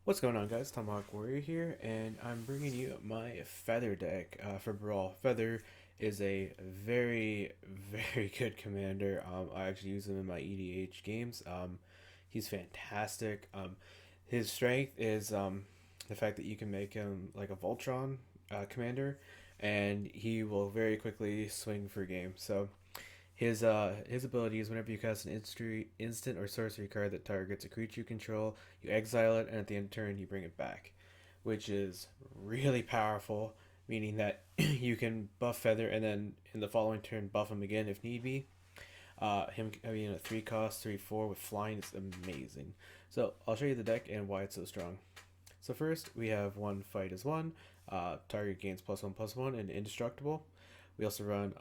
What's going on, guys? Tomahawk Warrior here, and I'm bringing you my Feather deck for Brawl. Feather is a very, very good commander. I actually use him in my EDH games. He's fantastic. His strength is the fact that you can make him like a Voltron commander, and he will very quickly swing for game. So his ability is whenever you cast an instant or sorcery card that targets a creature you control, you exile it, and at the end of the turn you bring it back, which is really powerful. Meaning that you can buff Feather and then in the following turn buff him again if need be. Him having a 3 cost 3/4 with flying is amazing. So I'll show you the deck and why it's so strong. So first we have one fight as one. Target gains +1/+1 and indestructible. We also run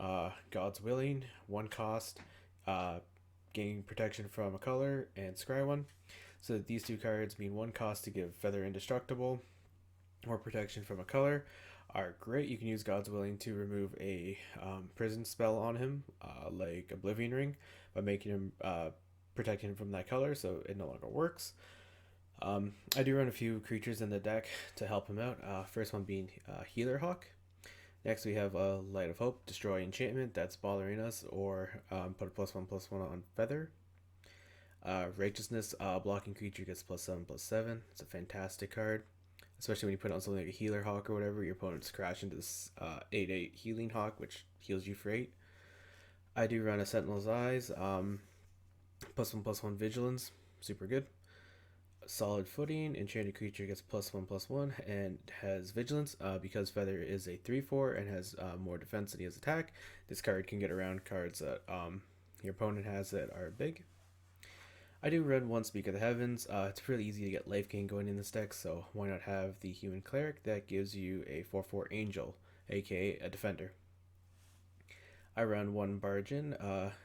God's Willing, 1 cost, uh, gain protection from a color, and scry one. So these two cards mean 1 cost to give Feather Indestructible or protection from a color are great. You can use God's Willing to remove a prison spell on him, like Oblivion Ring, by making him protecting him from that color, so it no longer works. I do run a few creatures in the deck to help him out. First one being Healer Hawk. Next, we have Light of Hope, destroy enchantment that's bothering us, or put a +1/+1 on Feather. Righteousness, blocking creature gets +7/+7. It's a fantastic card, especially when you put on something like a Healer Hawk or whatever. Your opponents crash into this 8/8 Healing Hawk, which heals you for 8. I do run a Sentinel's Eyes, +1/+1 Vigilance, super good. Solid Footing, enchanted creature gets +1/+1 and has Vigilance. Because Feather is a 3/4 and has more defense than he has attack, this card can get around cards that your opponent has that are big. I do run one Speak of the Heavens. It's really easy to get life gain going in this deck, so why not have the Human Cleric that gives you a 4/4 Angel, aka a Defender. I run one Bargain.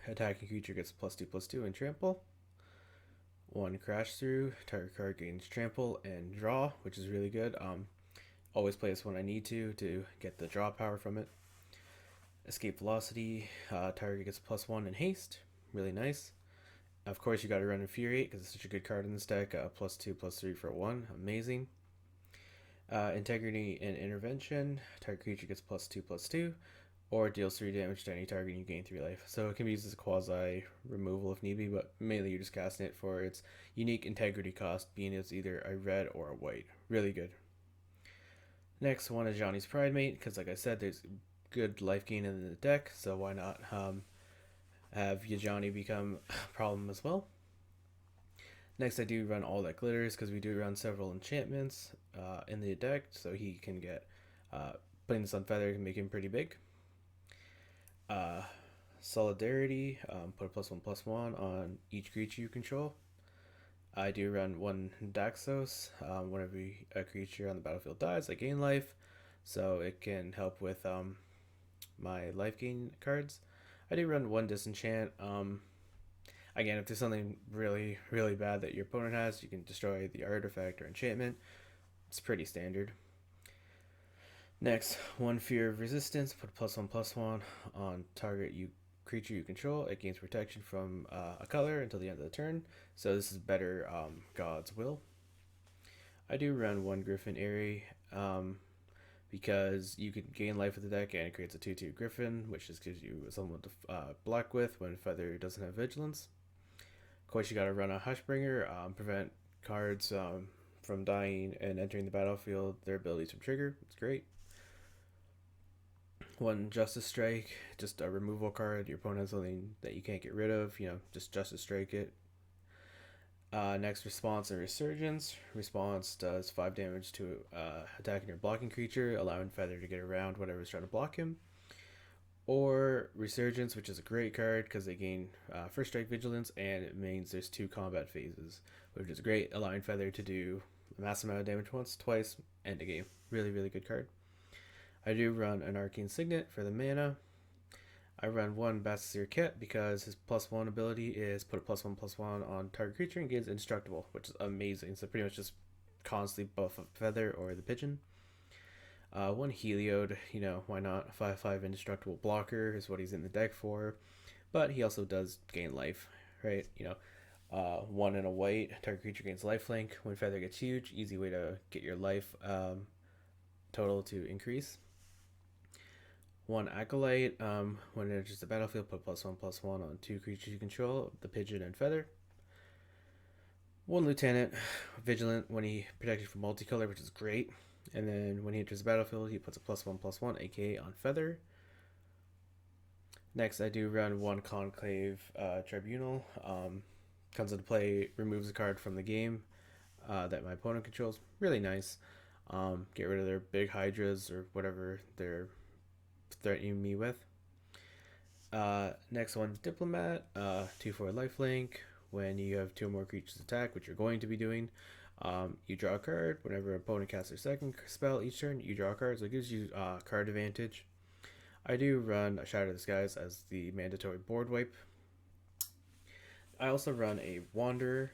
Attacking creature gets +2/+2 and Trample. One Crash Through, target card gains Trample and Draw, which is really good. Always play this when I need to get the draw power from it. Escape Velocity, target gets +1 in Haste, really nice. Of course, you got to run Infuriate because it's such a good card in this deck. +2/+3 for 1, amazing. Integrity and Intervention, target creature gets +2/+2, or deals 3 damage to any target and you gain 3 life. So it can be used as a quasi removal if need be, but mainly you're just casting it for its unique integrity cost, being it's either a red or a white. Really good. Next one is Johnny's Pride Mate, because like I said, there's good life gain in the deck, so why not have Yajani become a problem as well. Next, I do run All That Glitters, because we do run several enchantments in the deck, so he can get, putting this on Feather can make him pretty big. Solidarity, put a +1/+1 on each creature you control. I do run one Daxos. Whenever a creature on the battlefield dies, I gain life, so it can help with my life gain cards. I do run one Disenchant. Again, if there's something really, really bad that your opponent has, you can destroy the artifact or enchantment. It's pretty standard. Next, one Fear of Resistance. Put a +1/+1 on target creature you control. It gains protection from a color until the end of the turn. So this is better God's Will. I do run one Griffin Airy because you can gain life with the deck and it creates a 2/2 Griffin, which just gives you someone to block with when Feather doesn't have Vigilance. Of course, you gotta run a Hushbringer, prevent cards from dying and entering the battlefield, their abilities from trigger. It's great. One Justice Strike, just a removal card. Your opponent has something that you can't get rid of, just Justice Strike it. Next, Response and Resurgence. Response does 5 damage to attacking or blocking creature, allowing Feather to get around whatever's trying to block him. Or Resurgence, which is a great card because they gain First Strike Vigilance, and it means there's 2 combat phases, which is great, allowing Feather to do a massive amount of damage once, twice, end a game. Really, really good card. I do run an Arcane Signet for the mana. I run one Basisir Ket because his +1 ability is put a +1/+1 on target creature and gains indestructible, which is amazing. So pretty much just constantly buff a Feather or the Pigeon. One Heliod, why not? 5/5 indestructible blocker is what he's in the deck for, but he also does gain life, right? One and a white. Target creature gains lifelink. When feather gets huge, easy way to get your life total to increase. One acolyte. When it enters the battlefield, put +1/+1 on 2 creatures you control, the pigeon and feather. One lieutenant, vigilant when he protected from multicolor, which is great. And then when he enters the battlefield, he puts a +1/+1, aka on feather. Next, I do run one conclave tribunal. Comes into play, removes a card from the game that my opponent controls. Really nice. Get rid of their big hydras or whatever they're threatening me with. Next one's diplomat. 2/4 lifelink. When you have 2 or more creatures attack, which you're going to be doing, you draw a card. Whenever an opponent casts their second spell each turn, you draw a card, so it gives you card advantage. I do run a Shatter the Skies as the mandatory board wipe. I also run a Wanderer.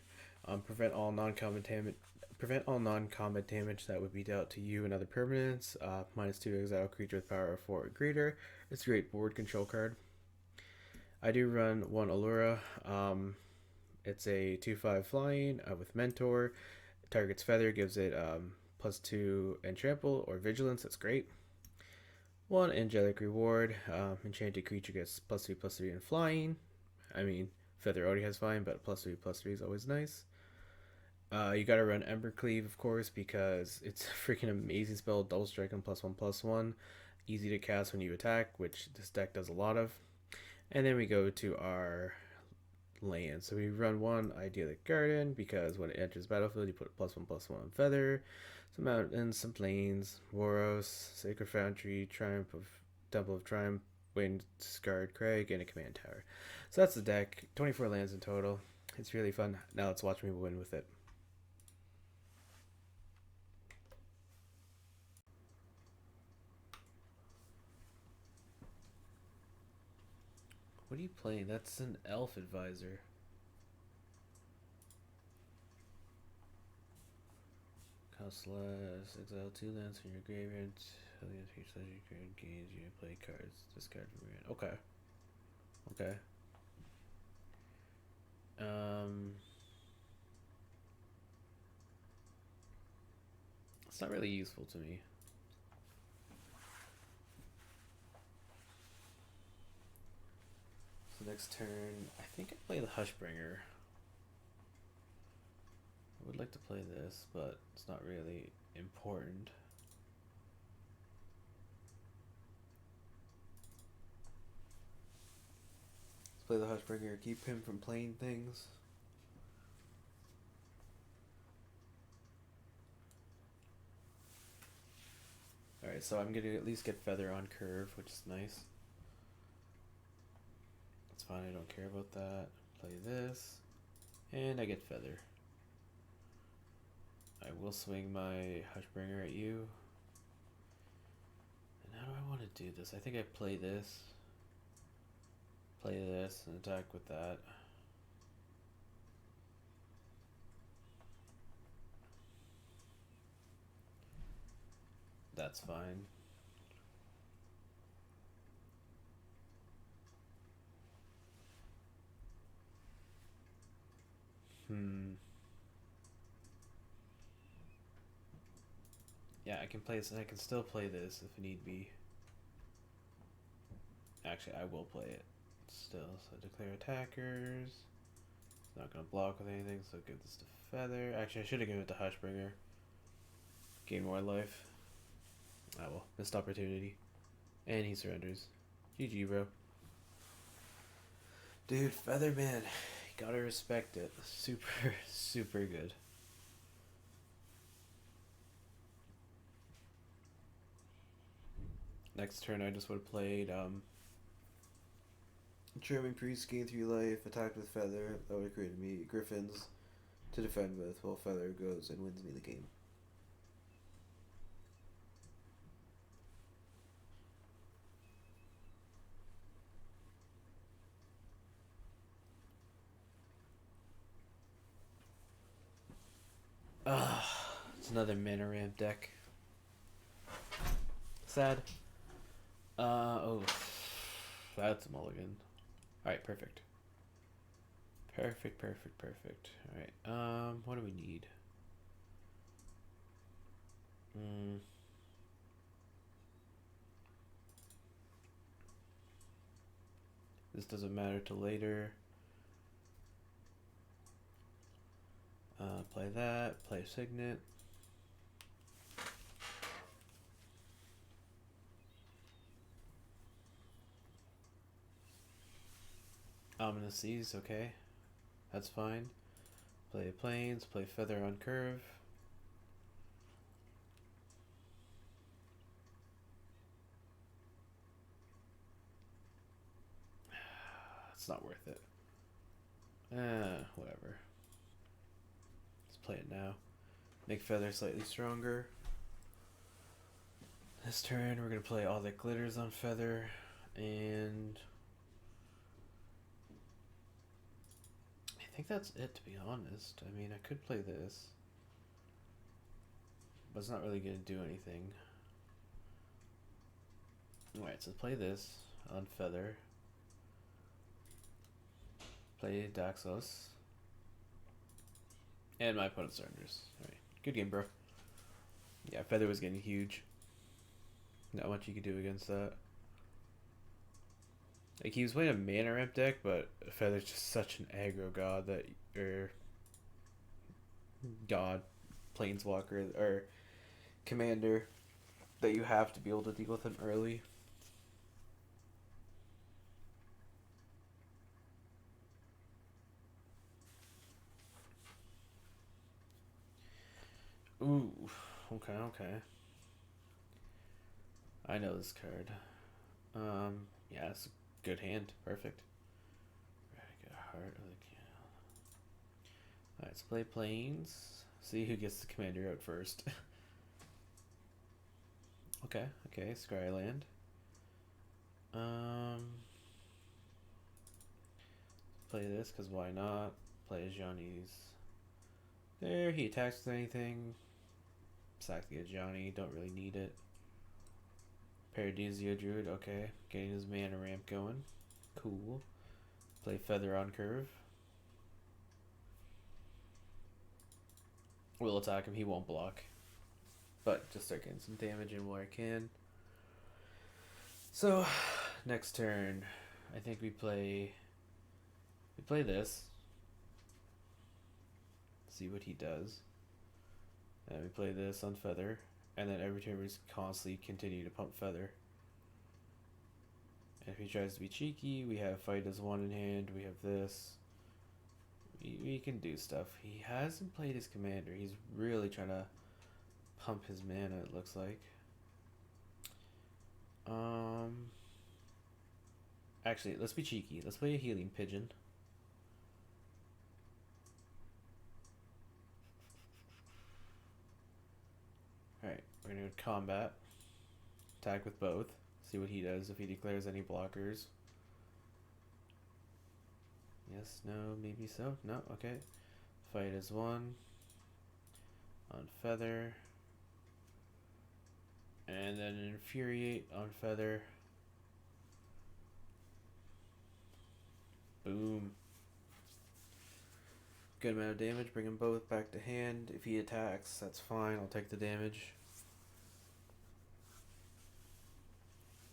Prevent all non-combat damage that would be dealt to you and other permanents. -2 exile creature with power of 4 or greater. It's a great board control card. I do run one Allura. It's a 2/5 flying with Mentor. Target's feather gives it +2 and trample or vigilance. That's great. One angelic reward. Enchanted creature gets +3/+3 in flying. I mean, feather already has flying, but +3/+3 is always nice. You gotta run Embercleave, of course, because it's a freaking amazing spell. Double strike and +1/+1. Easy to cast when you attack, which this deck does a lot of. And then we go to our land. So we run one Idyllic Garden because when it enters battlefield, you put +1/+1 on feather. Some mountains, some plains, Boros, Sacred Foundry, Temple of Triumph, Wind Scarred Crag, and a command tower. So that's the deck. 24 lands in total. It's really fun. Now let's watch me win with it. What are you playing? That's an Elf Advisor. Cost less. Exile 2 lands from your graveyard. Till the end of each legendary card gains, you play cards. Discard from your hand. Okay. Okay. It's not really useful to me. So next turn, I think I play the Hushbringer. I would like to play this, but it's not really important. Let's play the Hushbringer, keep him from playing things. Alright, so I'm gonna at least get feather on curve, which is nice. That's fine, I don't care about that. Play this, and I get feather. I will swing my Hushbringer at you. And how do I want to do this? I think I play this, and attack with that. That's fine. Yeah, I can play this, and I can still play this if need be. Actually, I will play it still. So declare attackers. It's not gonna block with anything, so give this to feather. Actually, I should have given it to Hushbringer. Gain more life. Ah well, missed opportunity. And he surrenders. GG, bro. Dude, Featherman. Gotta respect it. Super, super good. Next turn, I just would have played Charming Priest, gain 3 life, attacked with Feather. That would have created me Griffins to defend with, while Feather goes and wins me the game. It's another mana ramp deck. Sad. Oh, that's a mulligan. Alright, perfect. Perfect, perfect, perfect. All right. What do we need? Mm, this doesn't matter till later. Play that. Play Signet. Ominous Seas, okay. That's fine. Play Plains. Play Feather on Curve. It's not worth it. Whatever. Let's play it now. Make Feather slightly stronger. This turn, we're gonna play all that glitters on Feather, and I think that's it, to be honest. I mean, I could play this, but it's not really gonna do anything. Alright, so play this on Feather. Play Daxos. And my opponent surrenders. Alright, good game, bro. Yeah, Feather was getting huge. Not much you could do against that. Like, he was playing a mana ramp deck, but Feather's just such an aggro god that, or god, planeswalker, or commander, that you have to be able to deal with him early. Ooh, okay, okay. I know this card. Yeah, it's a good hand. Perfect. Heart of the Kill. Alright, let's play Plains. See who gets the commander out first. Okay, okay, Scryland. Play this, because why not? Play Johnny's. There, he attacks with anything. Sack the Johnny, don't really need it. Paradisia Druid, okay. Getting his mana ramp going. Cool. Play Feather on Curve. We'll attack him, he won't block. But just start getting some damage in where I can. So, next turn, I think we play this. See what he does. And we play this on Feather. And then every turn we just constantly continue to pump Feather. And if he tries to be cheeky, we have Fight as one in hand. We have this. We can do stuff. He hasn't played his commander. He's really trying to pump his mana, it looks like. Actually, let's be cheeky. Let's play a Healing Pigeon. Alright, we're gonna combat. Attack with both. See what he does if he declares any blockers. Yes, no, maybe so. No, okay. Fight as one. On Feather. And then Infuriate on Feather. Boom. Good amount of damage. Bring them both back to hand. If he attacks, that's fine. I'll take the damage.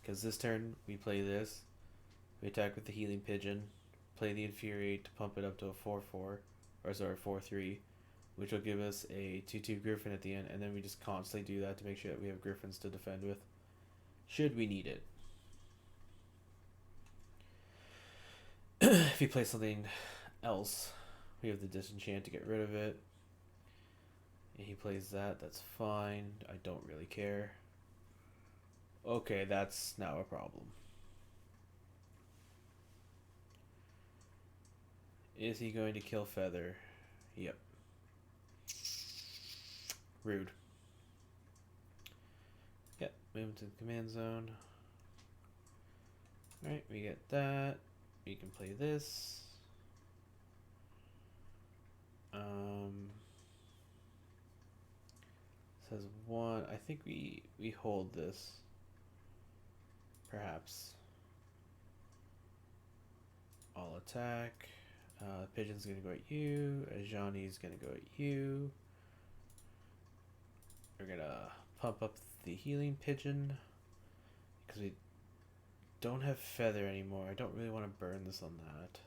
Because this turn, we play this. We attack with the Healing Pigeon. Play the Infuriate to pump it up to a 4-4. Or sorry, 4-3. Which will give us a 2-2 Griffin at the end. And then we just constantly do that to make sure that we have Griffins to defend with. Should we need it. If he plays something else, we have the Disenchant to get rid of it. And he plays that, that's fine. I don't really care. Okay, that's now a problem. Is he going to kill Feather? Yep. Rude. Yep, move him to the command zone. Alright, we get that. We can play this. Says one. I think we hold this. Perhaps. I'll attack. Pigeon's gonna go at you. Johnny's gonna go at you. We're gonna pump up the healing pigeon because we don't have feather anymore. I don't really want to burn this on that.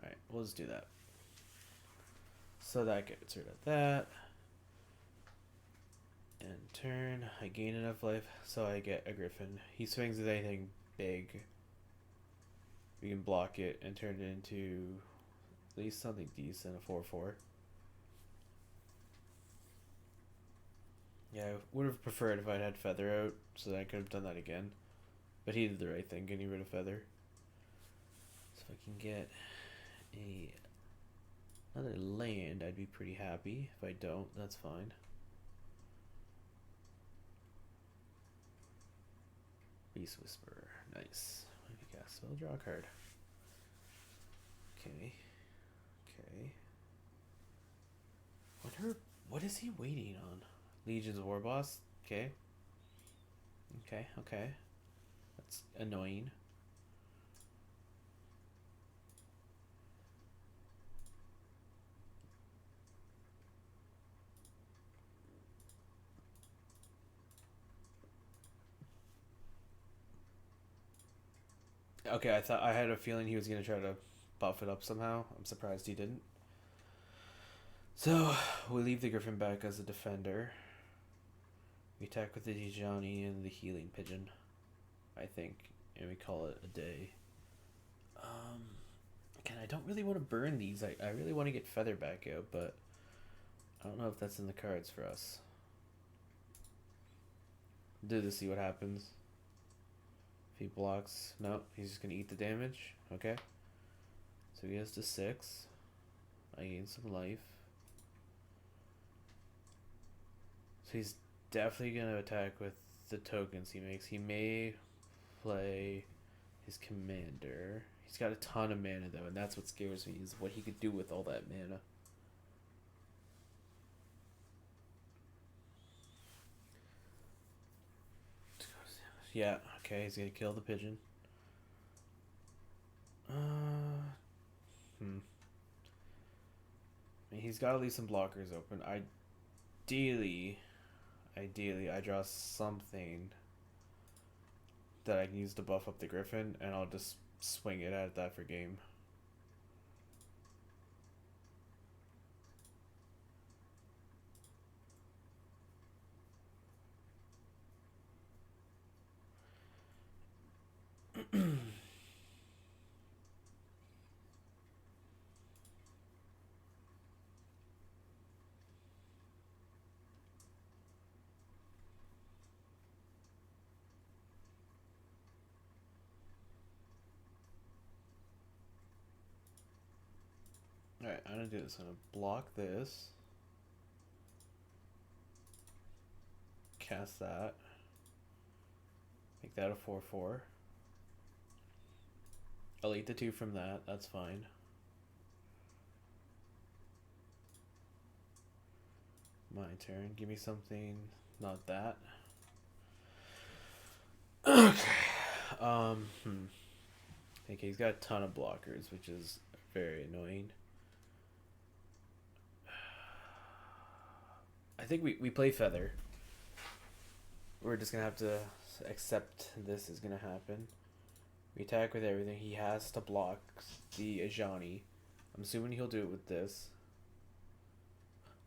Alright, we'll just do that. So that gets rid of that. And turn, I gain enough life, so I get a griffin. He swings at anything big. We can block it and turn it into at least something decent, a 4/4. Yeah, I would have preferred if I'd had feather out, so that I could have done that again. But he did the right thing, getting rid of feather. So if I can get another land, I'd be pretty happy. If I don't, that's fine. Beast Whisperer, nice. Maybe cast spell, draw a card. Okay. Okay. Wonder what is he waiting on? Legion's War Boss? Okay. Okay, okay. That's annoying. Okay, I had a feeling he was gonna try to buff it up somehow. I'm surprised he didn't. So we leave the Griffin back as a defender. We attack with the Dijani and the healing pigeon, I think, and we call it a day. Again, I don't really want to burn these. I really want to get feather back out, but I don't know if that's in the cards for us. Do to see what happens. If he blocks, no, he's just gonna eat the damage. Okay, so he has to 6. I gain some life. So he's definitely gonna attack with the tokens he makes. He may play his commander. He's got a ton of mana though, and that's what scares me, is what he could do with all that mana. Yeah, okay, he's gonna kill the pigeon. I mean, he's got to leave some blockers open. Ideally, I draw something that I can use to buff up the Griffin, and I'll just swing it at that for game. Alright, I'm gonna do this. I'm gonna block this. Cast that. Make that a 4/4. I'll eat the 2 from that, that's fine. My turn. Give me something, not that. Okay. Okay, he's got a ton of blockers, which is very annoying. I think we play Feather. We're just gonna have to accept this is gonna happen. We attack with everything. He has to block the Ajani. I'm assuming he'll do it with this.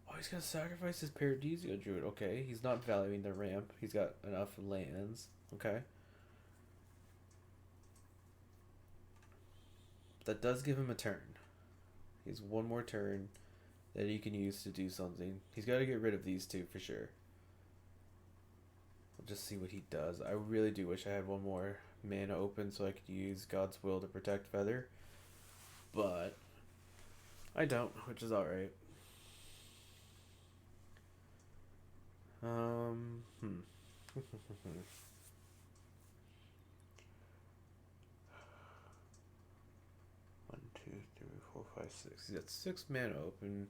Oh, he's gonna sacrifice his Paradisio Druid. Okay, he's not valuing the ramp. He's got enough lands. Okay. That does give him a turn. He has one more turn that he can use to do something. He's got to get rid of these two for sure. We'll just see what he does. I really do wish I had one more mana open so I could use God's Will to protect Feather. But I don't, which is alright. 6. He's got 6 mana open,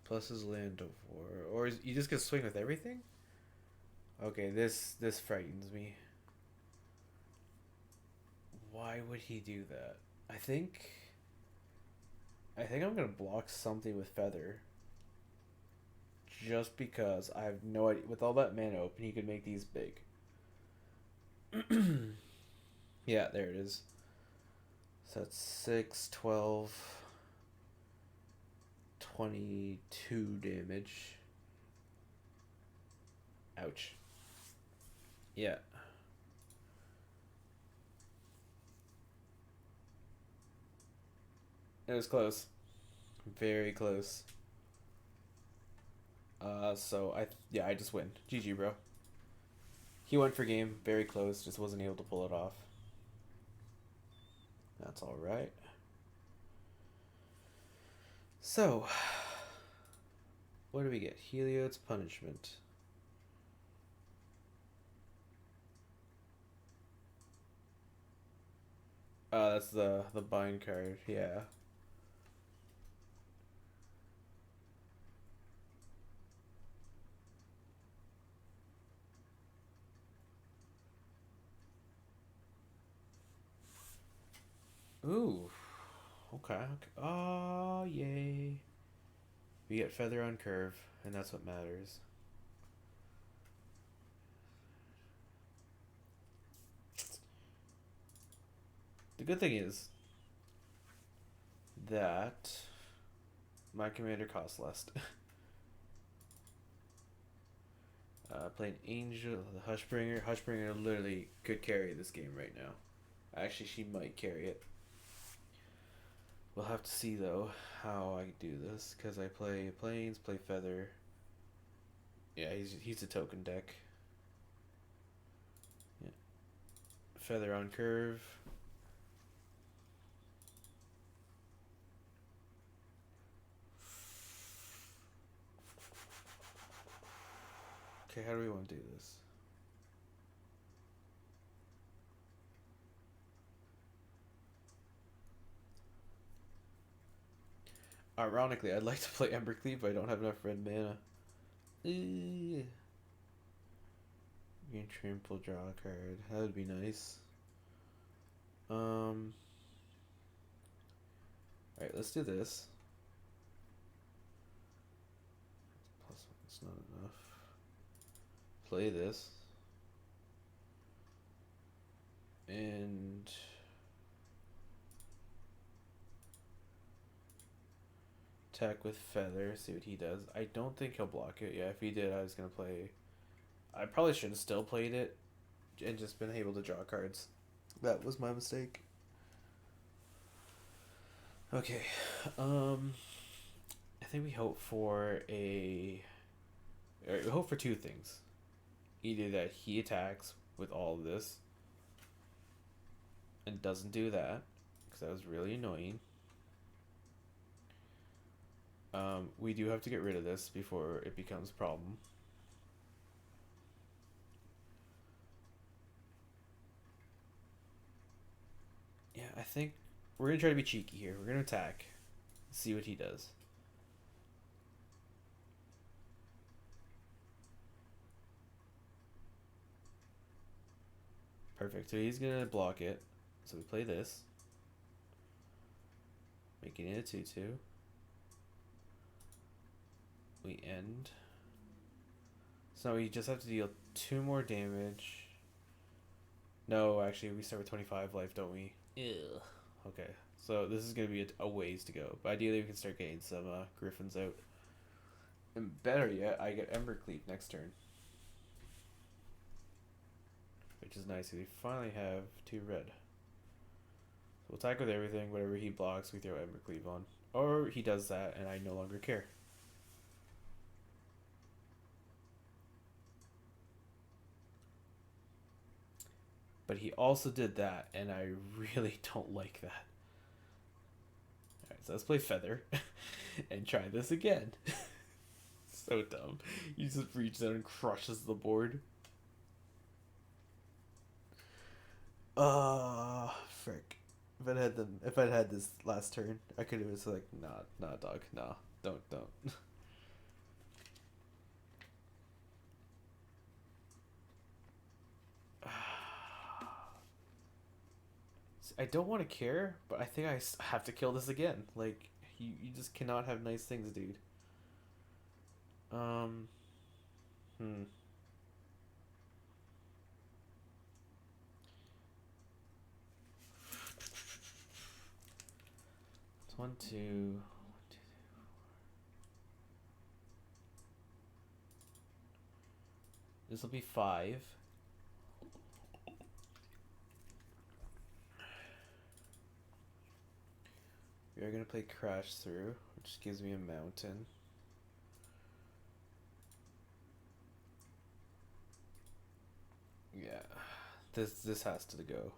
plus his Land of War. Or is, you just gonna swing with everything? Okay, this frightens me. Why would he do that? I think I think I'm gonna block something with Feather. Just because I have no idea. With all that mana open, he could make these big. Yeah, there it is. So that's 6, 12, 22 damage. Ouch. Yeah. It was close. Very close. Yeah, I just win. GG, bro. He went for game, very close, just wasn't able to pull it off. That's alright. So, what do we get? Heliod's Punishment. That's the bind card, yeah. Ooh. Okay. Oh, yay. We get Feather on Curve, and that's what matters. The good thing is that my commander costs less. Playing Angel, the Hushbringer. Hushbringer literally could carry this game right now. Actually, she might carry it. We'll have to see though how I do this because I play Plains, play Feather. Yeah, he's a token deck. Yeah. Feather on Curve. Okay, how do we want to do this? Ironically, I'd like to play Embercleave, but I don't have enough red mana. You can trample, draw a card. That would be nice. Alright, let's do this. Plus one's not enough. Play this. And attack with Feather, see what he does. I don't think he'll block it. Yeah, if he did, I was gonna play. I probably should have still played it and just been able to draw cards. That was my mistake. Okay, I think we hope for we hope for two things. Either that he attacks with all of this and doesn't do that, because that was really annoying. We do have to get rid of this before it becomes a problem. Yeah, I think we're going to try to be cheeky here. We're going to attack. See what he does. Perfect. So he's going to block it. So we play this. Making it a 2-2. We end. So we just have to deal 2 more damage. No, actually, we start with 25 life, don't we? Ew. Okay, so this is going to be a ways to go. But ideally, we can start getting some Griffins out. And better yet, I get Embercleave next turn. Which is nice, because we finally have 2 red. So we'll attack with everything. Whatever he blocks, we throw Embercleave on. Or he does that, and I no longer care. But he also did that, and I really don't like that. Alright, so let's play Feather and try this again. So dumb. He just reaches out and crushes the board. Frick. If I'd had this last turn, I could have been like, nah, dog, nah, don't. I don't want to care, but I think I have to kill this again. Like, You just cannot have nice things, dude. Um, hmm. It's 1, 2, 1, 2, 3, 4. This will be 5. We are gonna play Crash Through, which gives me a mountain. Yeah, this has to go.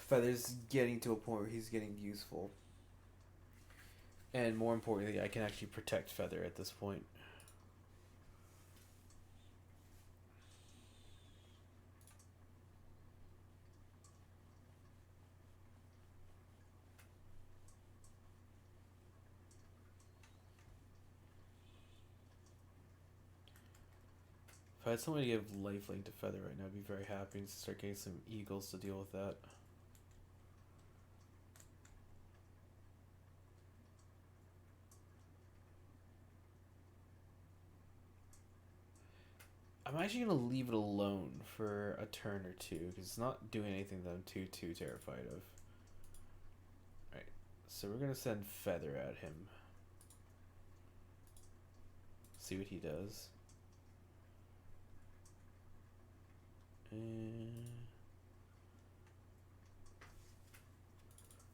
Feather's getting to a point where he's getting useful. And more importantly, I can actually protect Feather at this point. If I had somebody to give lifelink to Feather right now, I'd be very happy and start getting some eagles to deal with that. I'm actually going to leave it alone for a turn or two because it's not doing anything that I'm too terrified of. Alright, so we're going to send Feather at him. See what he does.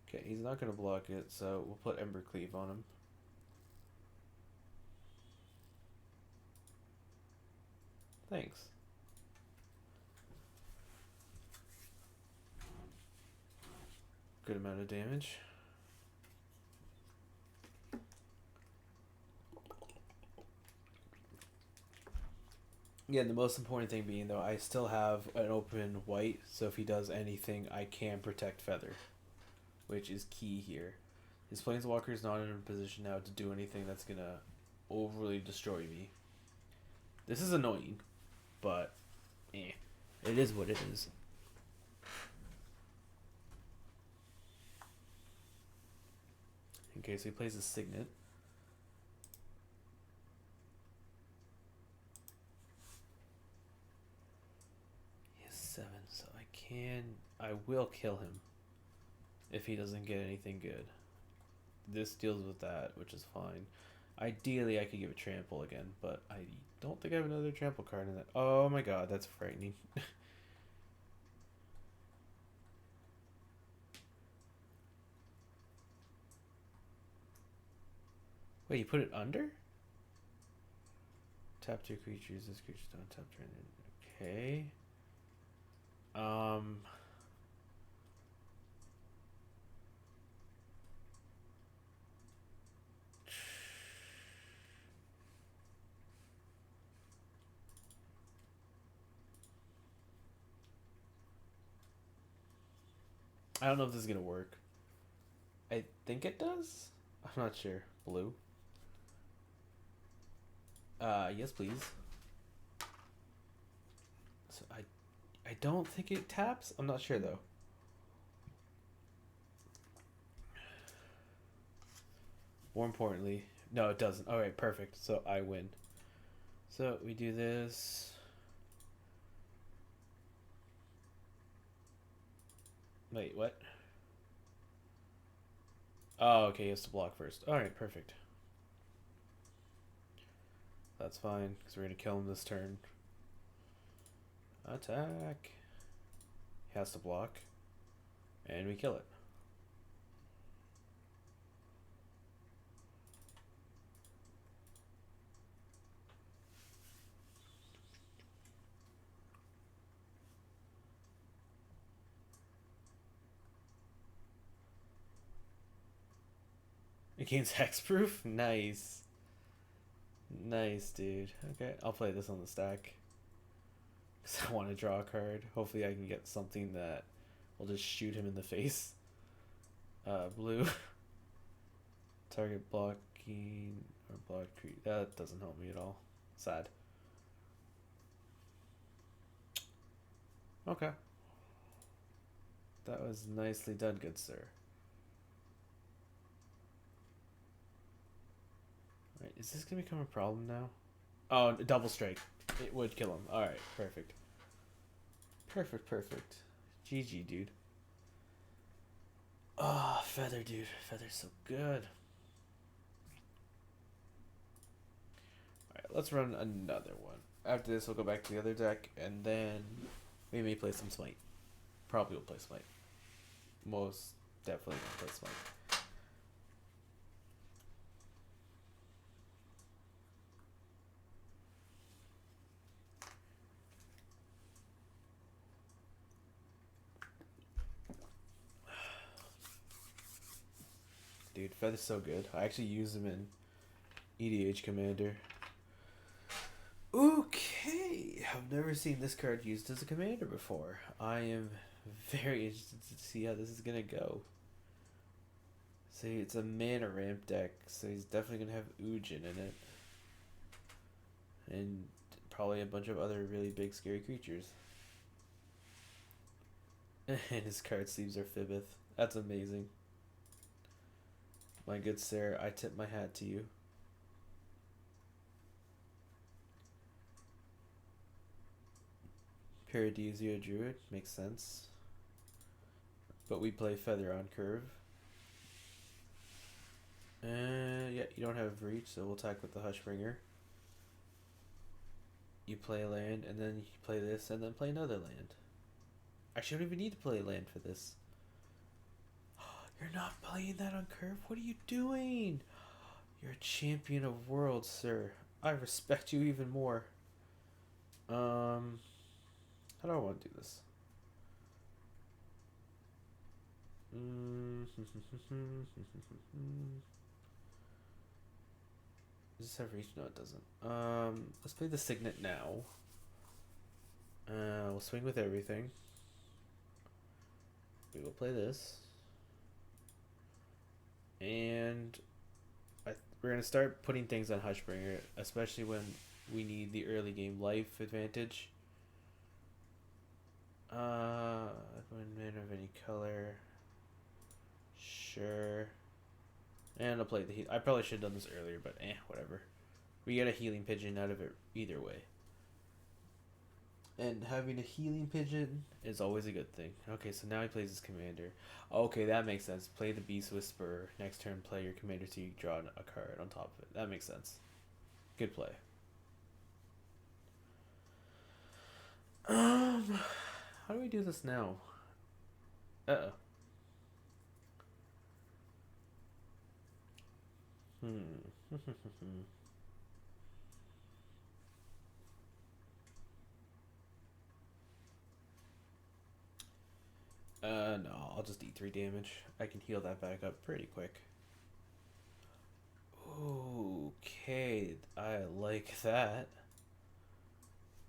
Okay, he's not going to block it, so we'll put Ember Cleave on him. Thanks. Good amount of damage. Yeah, the most important thing being, though, I still have an open white, so if he does anything, I can protect Feather, which is key here. His Planeswalker is not in a position now to do anything that's going to overly destroy me. This is annoying, but it is what it is. Okay, so he plays a Signet. He has 7, so I will kill him if he doesn't get anything good. This deals with that, which is fine. Ideally, I could give it trample again, but I don't think I have another trample card in that. Oh my god, that's frightening. Wait, you put it under? Tap 2 creatures. This creature's don't tap turn. Okay. I don't know if this is gonna work. I think it does. I'm not sure. Blue. Yes, please. So I don't think it taps. I'm not sure though. More importantly, no, it doesn't. All right, perfect. So I win. So we do this. Wait, what? Oh, okay, he has to block first. All right, perfect. That's fine, because we're going to kill him this turn. Attack. He has to block. And we kill it. It gains hexproof? Nice. Nice, dude. Okay, I'll play this on the stack. Because I want to draw a card. Hopefully I can get something that will just shoot him in the face. Blue. Target blocking... or block creep. That doesn't help me at all. Sad. Okay. That was nicely done, good sir. Alright, is this gonna become a problem now? Oh, double strike. It would kill him. Alright, perfect. Perfect, perfect. GG, dude. Oh, Feather, dude. Feather's so good. Alright, let's run another one. After this, we'll go back to the other deck, and then we may play some Smite. Probably will play Smite. Most definitely will play Smite. Dude, Feather's so good. I actually use him in EDH Commander. Okay, I've never seen this card used as a commander before. I am very interested to see how this is gonna go. See, it's a mana ramp deck, so he's definitely gonna have Ujin in it. And probably a bunch of other really big scary creatures. And his card sleeves are Fibbeth. That's amazing. My good sir, I tip my hat to you. Paradisio Druid, makes sense. But we play Feather on curve. Yeah, you don't have reach, so we'll attack with the Hushbringer. You play a land, and then you play this, and then play another land. Actually, I don't even need to play a land for this. You're not playing that on curve? What are you doing? You're a champion of worlds, sir. I respect you even more. How do I want to do this? Does this have reach? No, it doesn't. Let's play the Signet now. We'll swing with everything. We will play this. And we're going to start putting things on Hushbringer, especially when we need the early game life advantage. One mana of any color. Sure. And I'll play the heal. I probably should have done this earlier, but whatever. We get a healing pigeon out of it either way. And having a healing pigeon is always a good thing. Okay, so now he plays his commander. Okay, that makes sense. Play the Beast Whisperer. Next turn, play your commander so you draw a card on top of it. That makes sense. Good play. How do we do this now? Uh-oh. No, I'll just eat 3 damage. I can heal that back up pretty quick. Okay, I like that.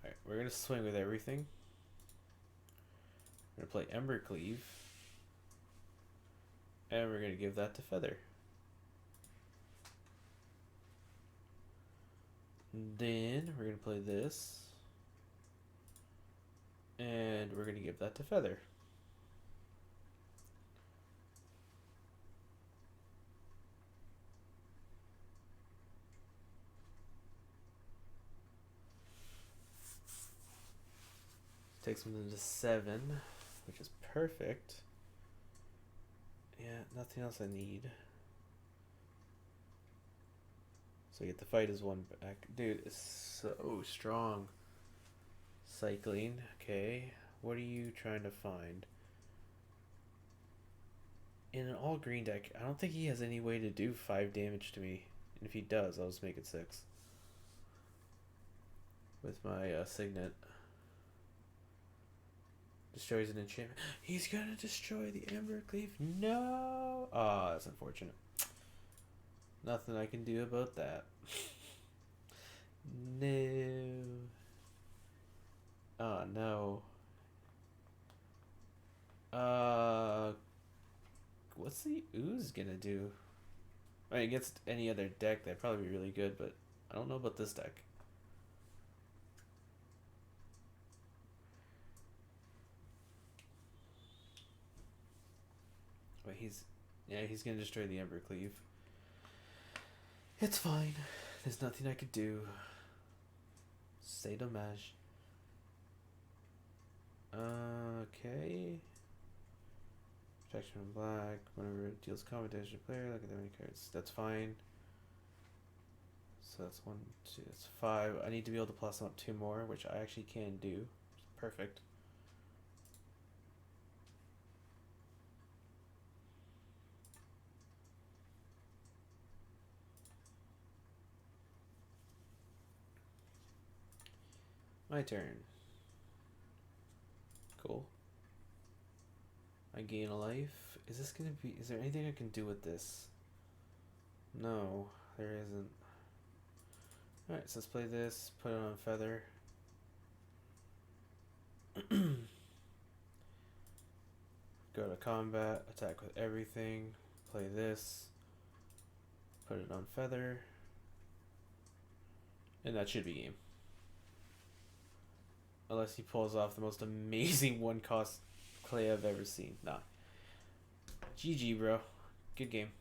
Alright, we're gonna swing with everything. We're gonna play Embercleave. And we're gonna give that to Feather. Then we're gonna play this. And we're gonna give that to Feather. Takes them to 7, which is perfect. Yeah, nothing else I need. So I get to fight as 1 back. Dude, it's so strong. Cycling, okay. What are you trying to find? In an all green deck, I don't think he has any way to do 5 damage to me. And if he does, I'll just make it 6. With my Signet. Destroys an enchantment. He's gonna destroy the Embercleave. No! Ah, that's unfortunate. Nothing I can do about that. No. Oh, no. What's the Ooze gonna do? I mean, against any other deck, that'd probably be really good, but I don't know about this deck. but he's gonna destroy the Ember Cleave. It's fine. There's nothing I could do. Say dommage. Okay. Protection from black. Whenever it deals combat damage to player, look at that many cards. That's fine. So that's 1, 2, that's 5. I need to be able to plus them up 2 more, which I actually can do. Perfect. My turn. Cool. I gain a life. Is this gonna be... Is there anything I can do with this? No, there isn't. Alright, so let's play this. Put it on Feather. Go to combat. Attack with everything. Play this. Put it on Feather. And that should be game. Unless he pulls off the most amazing one-cost play I've ever seen. Nah. GG, bro. Good game.